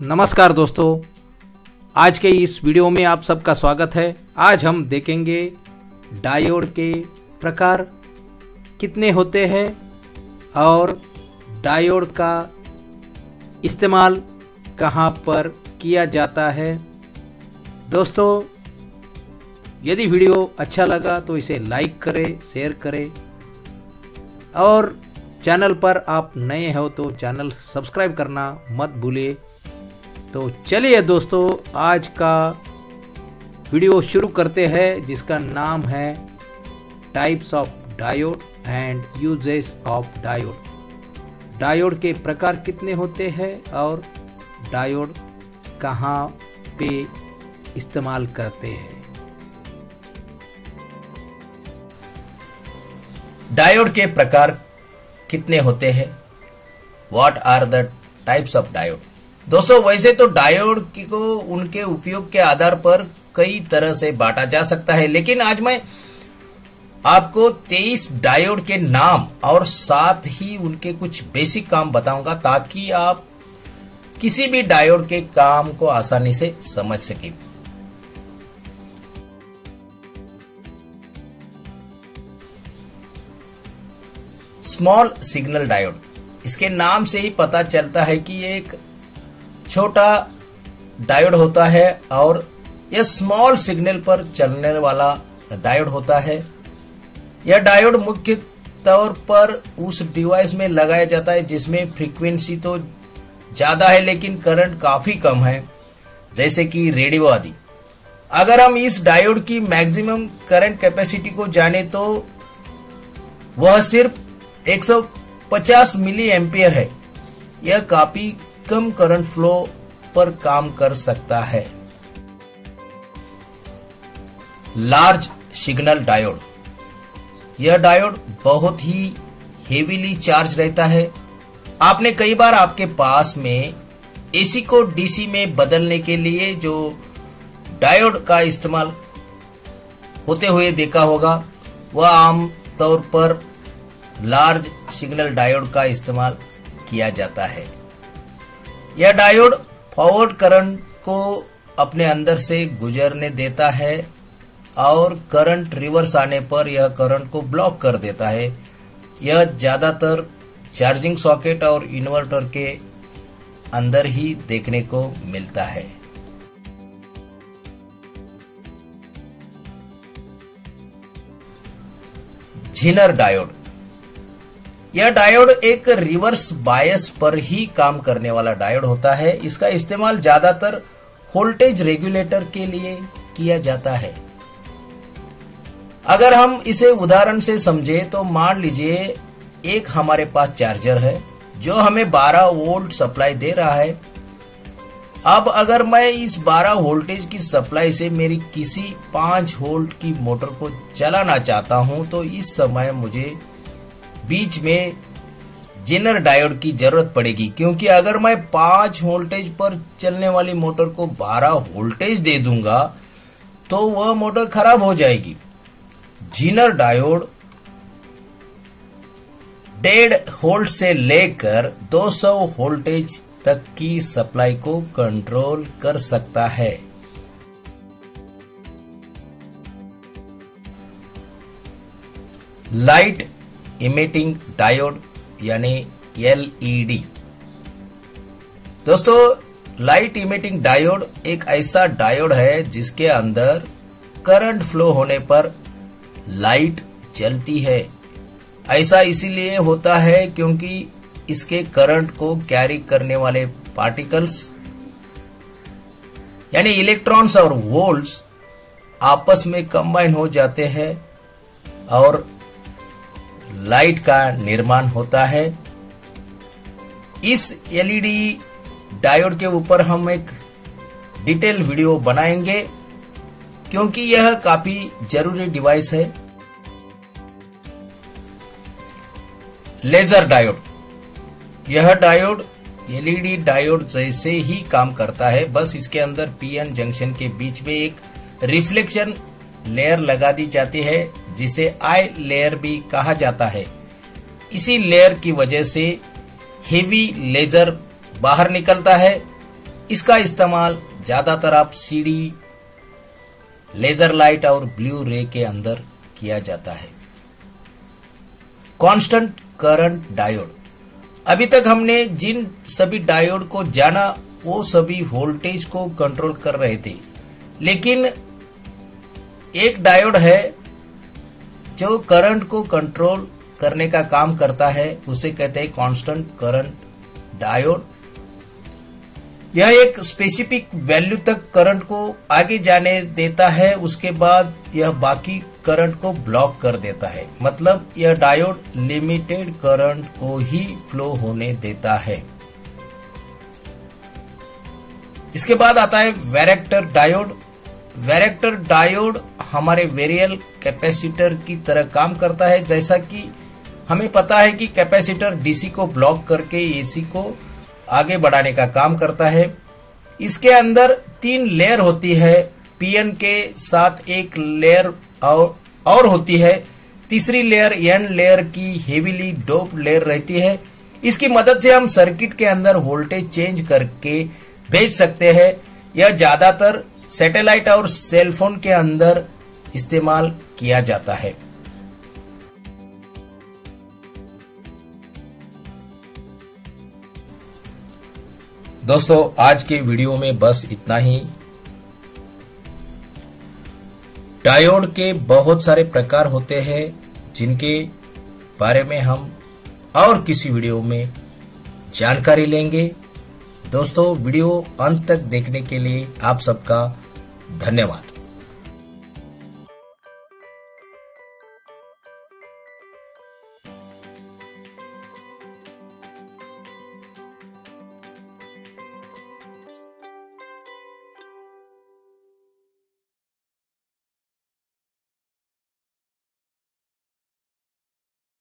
नमस्कार दोस्तों, आज के इस वीडियो में आप सबका स्वागत है। आज हम देखेंगे डायोड के प्रकार कितने होते हैं और डायोड का इस्तेमाल कहां पर किया जाता है। दोस्तों, यदि वीडियो अच्छा लगा तो इसे लाइक करें, शेयर करें और चैनल पर आप नए हो तो चैनल सब्सक्राइब करना मत भूलिए। तो चलिए दोस्तों, आज का वीडियो शुरू करते हैं, जिसका नाम है types of diode and uses of diode. Diode के प्रकार कितने होते हैं और डायोड कहाँ पे इस्तेमाल करते हैं। डायोड के प्रकार कितने होते हैं? What are the types of diode? दोस्तों, वैसे तो डायोड को उनके उपयोग के आधार पर कई तरह से बांटा जा सकता है, लेकिन आज मैं आपको 23 डायोड के नाम और साथ ही उनके कुछ बेसिक काम बताऊंगा, ताकि आप किसी भी डायोड के काम को आसानी से समझ सकें। स्मॉल सिग्नल डायोड, इसके नाम से ही पता चलता है कि ये एक छोटा डायोड होता है और यह स्मॉल सिग्नल पर चलने वाला डायोड होता है। यह डायोड मुख्य तौर पर उस डिवाइस में लगाया जाता है जिसमें फ्रीक्वेंसी तो ज्यादा है लेकिन करंट काफी कम है, जैसे कि रेडियो आदि। अगर हम इस डायोड की मैक्सिमम करंट कैपेसिटी को जाने तो वह सिर्फ 150 मिली एम्पियर है। यह काफी कम करंट फ्लो पर काम कर सकता है। लार्ज सिग्नल डायोड, यह डायोड बहुत ही हेवीली चार्ज रहता है। आपने कई बार आपके पास में एसी को डीसी में बदलने के लिए जो डायोड का इस्तेमाल होते हुए देखा होगा, वह आम तौर पर लार्ज सिग्नल डायोड का इस्तेमाल किया जाता है। यह डायोड फॉरवर्ड करंट को अपने अंदर से गुजरने देता है और करंट रिवर्स आने पर यह करंट को ब्लॉक कर देता है। यह ज्यादातर चार्जिंग सॉकेट और इन्वर्टर के अंदर ही देखने को मिलता है। झीनर डायोड, यह डायोड एक रिवर्स बायस पर ही काम करने वाला डायोड होता है। इसका इस्तेमाल ज्यादातर वोल्टेज रेगुलेटर के लिए किया जाता है। अगर हम इसे उदाहरण से समझे तो मान लीजिए एक हमारे पास चार्जर है जो हमें 12 वोल्ट सप्लाई दे रहा है। अब अगर मैं इस 12 वोल्टेज की सप्लाई से मेरी किसी 5 वोल्ट की मोटर को चलाना चाहता हूं, तो इस समय मुझे बीच में जेनर डायोड की जरूरत पड़ेगी, क्योंकि अगर मैं 5 वोल्टेज पर चलने वाली मोटर को 12 वोल्टेज दे दूंगा तो वह मोटर खराब हो जाएगी। जेनर डायोड 1.5 वोल्ट से लेकर 200 वोल्टेज तक की सप्लाई को कंट्रोल कर सकता है। लाइट इमिटिंग डायोड यानी LED। दोस्तों, लाइट इमिटिंग डायोड एक ऐसा डायोड है जिसके अंदर करंट फ्लो होने पर लाइट जलती है। ऐसा इसीलिए होता है क्योंकि इसके करंट को कैरी करने वाले पार्टिकल्स यानी इलेक्ट्रॉन्स और वोल्ट्स आपस में कंबाइन हो जाते हैं और लाइट का निर्माण होता है। इस LED डायोड के ऊपर हम एक डिटेल वीडियो बनाएंगे, क्योंकि यह काफी जरूरी डिवाइस है। लेजर डायोड, यह डायोड LED डायोड जैसे ही काम करता है, बस इसके अंदर PN जंक्शन के बीच में एक रिफ्लेक्शन लेयर लगा दी जाती है, जिसे आई लेयर भी कहा जाता है। इसी लेयर की वजह से हेवी लेजर बाहर निकलता है इसका इस्तेमाल ज्यादातर आप सीडी, लेजर लाइट और ब्लू रे के अंदर किया जाता है। कांस्टेंट करंट डायोड, अभी तक हमने जिन सभी डायोड को जाना वो सभी वोल्टेज को कंट्रोल कर रहे थे, लेकिन एक डायोड है जो करंट को कंट्रोल करने का काम करता है, उसे कहते हैं कांस्टेंट करंट डायोड। यह एक स्पेसिफिक वैल्यू तक करंट को आगे जाने देता है, उसके बाद यह बाकी करंट को ब्लॉक कर देता है। मतलब यह डायोड लिमिटेड करंट को ही फ्लो होने देता है। इसके बाद आता है वैरेक्टर डायोड। वैरेक्टर डायोड हमारे वेरियल कैपेसिटर की तरह काम करता है। जैसा कि हमें पता है कि कैपेसिटर डीसी को ब्लॉक करके एसी को आगे बढ़ाने का काम करता है। इसके अंदर 3 लेयर होती है, पीएन के साथ एक लेयर और होती है। तीसरी लेयर एन लेयर की हेवीली डोप लेयर रहती है। इसकी मदद से हम सर्किट के अंदर वोल्टेज चेंज करके भेज सकते हैं। यह ज्यादातर सैटेलाइट और सेलफोन के अंदर इस्तेमाल किया जाता है। दोस्तों, आज के वीडियो में बस इतना ही। डायोड के बहुत सारे प्रकार होते हैं जिनके बारे में हम और किसी वीडियो में जानकारी लेंगे। दोस्तों, वीडियो अंत तक देखने के लिए आप सबका धन्यवाद।